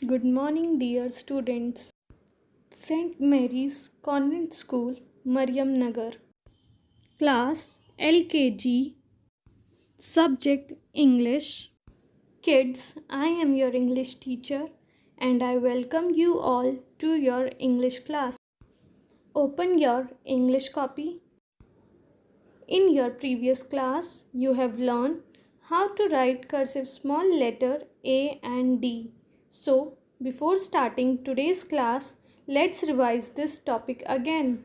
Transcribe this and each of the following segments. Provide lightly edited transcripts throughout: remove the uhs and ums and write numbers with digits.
Good morning, dear students. St. Mary's Convent School, Mariam Nagar. Class LKG. Subject English. Kids, I am your English teacher and I welcome you all to your English class. Open your English copy. In your previous class, you have learned how to write cursive small letter A and D. So, before starting today's class, let's revise this topic again.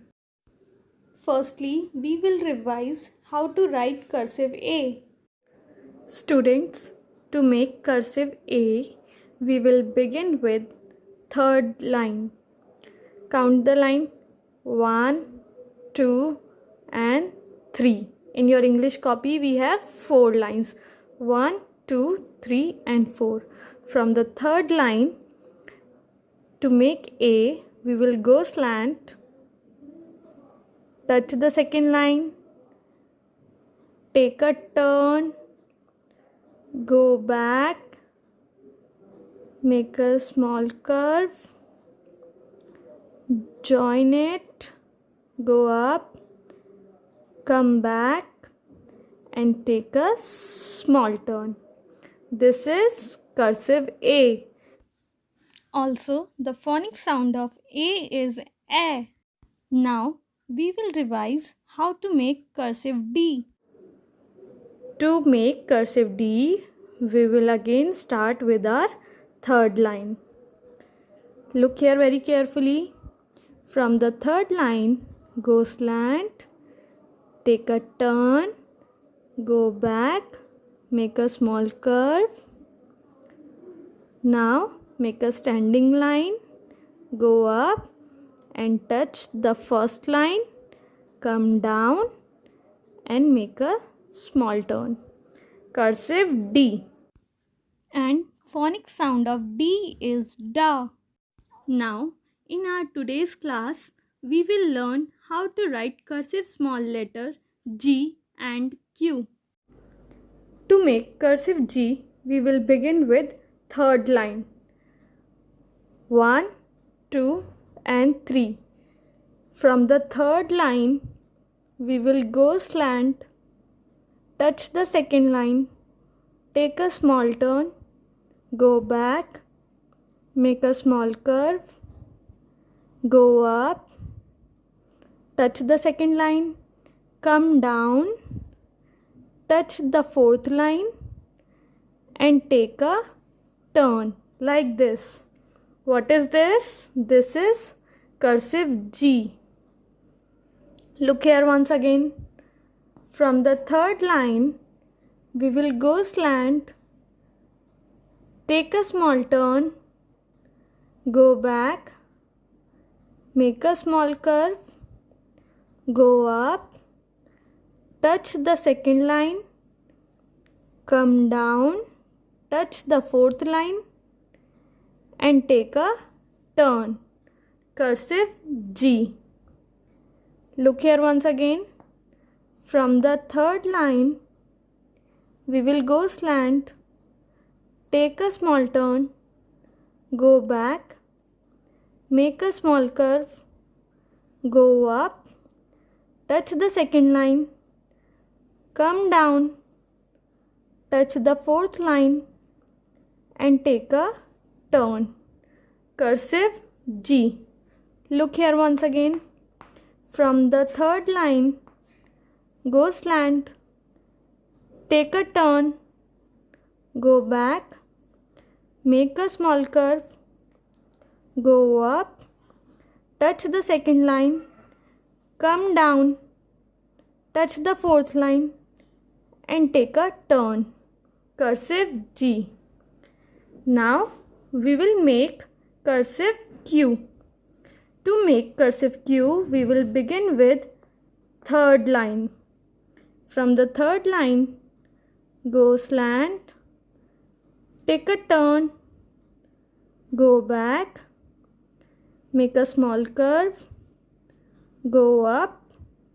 Firstly, we will revise how to write cursive A. Students, to make cursive A, we will begin with third line. Count the line 1, 2 and 3. In your English copy, we have 4 lines 1, 2, 3 and 4. From the third line, to make A, we will go slant, touch the second line, take a turn, go back, make a small curve, join it, go up, come back and take a small turn. This is cursive A. Also, the phonic sound of A is A. Now, we will revise how to make cursive D. To make cursive D, we will again start with our third line. Look here very carefully. From the third line, go slant, take a turn, go back, make a small curve. Now, make a standing line, go up and touch the first line, come down and make a small turn. Cursive D. And phonic sound of D is da. Now, in our today's class, we will learn how to write cursive small letter G and Q. To make cursive G, we will begin with third line 1, 2 and 3. From the third line, we will go slant, touch the second line, take a small turn, go back, make a small curve, go up, touch the second line, come down, touch the fourth line and take a turn like this. What is this? This is cursive G. Look here once again. From the third line, we will go slant, take a small turn, go back, make a small curve, go up, touch the second line, come down, touch the fourth line and take a turn. Cursive G. Look here once again. From the third line, we will go slant, take a small turn, go back, make a small curve, go up, touch the second line, come down, touch the fourth line and take a turn. Cursive G. Look here once again. From the third line, go slant, take a turn, go back, make a small curve, go up, touch the second line, come down, touch the fourth line and take a turn. Cursive G. Now we will make cursive Q. To make cursive Q, we will begin with third line. From the third line, go slant, take a turn, go back, make a small curve, go up,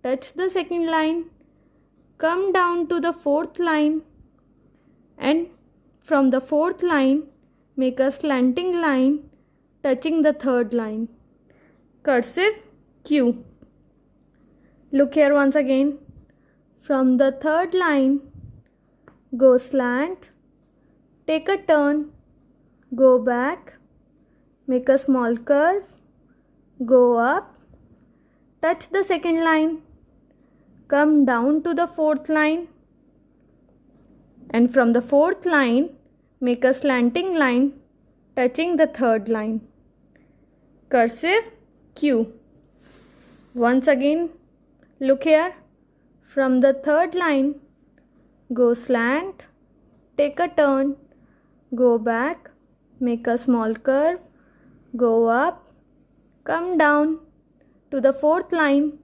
touch the second line, come down to the fourth line and from the fourth line make a slanting line touching the third line. Cursive Q. Look here once again. From the third line, go slant, take a turn, go back, make a small curve, go up, touch the second line, come down to the fourth line, and from the fourth line, make a slanting line touching the third line. Cursive Q. Once again, look here. From the third line, go slant, take a turn, go back, make a small curve, go up, come down to the fourth line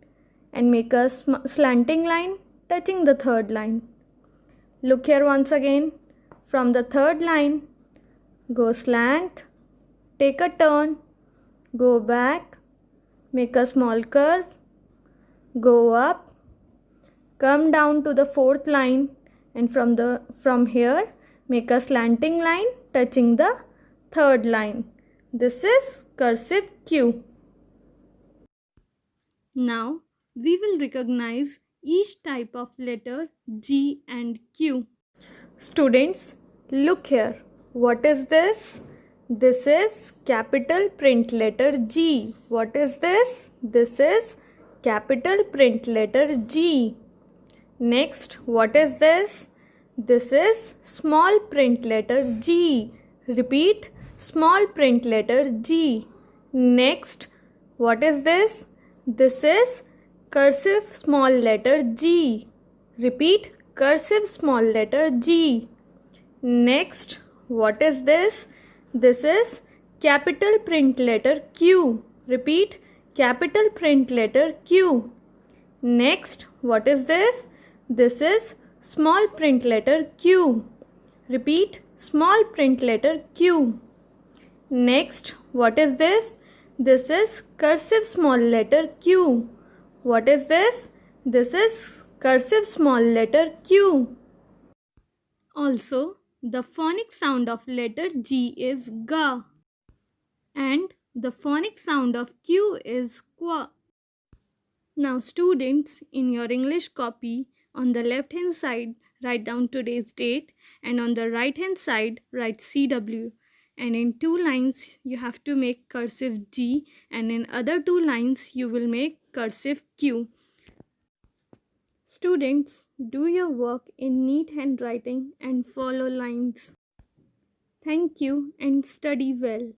and make a slanting line touching the third line. Look here once again. From the third line, go slant, take a turn, go back, make a small curve, go up, come down to the fourth line, and from here make a slanting line touching the third line. This is cursive Q. Now we will recognize each type of letter G and Q. Students, look here. What is this? This is capital print letter G. What is this? This is capital print letter G. Next, what is this? This is small print letter G. Repeat, small print letter G. Next, what is this? This is cursive small letter G. Repeat, cursive small letter G. Next, what is this? This is capital print letter Q. Repeat, capital print letter Q. Next, what is this? This is small print letter Q. Repeat, small print letter Q. Next, what is this? This is cursive small letter Q. What is this? This is cursive small letter Q. Also, the phonic sound of letter G is G and the phonic sound of Q is Q. Now students, in your English copy, on the left hand side write down today's date and on the right hand side write CW, and in 2 lines you have to make cursive G and in other 2 lines you will make cursive Q. Students, do your work in neat handwriting and follow lines. Thank you and study well.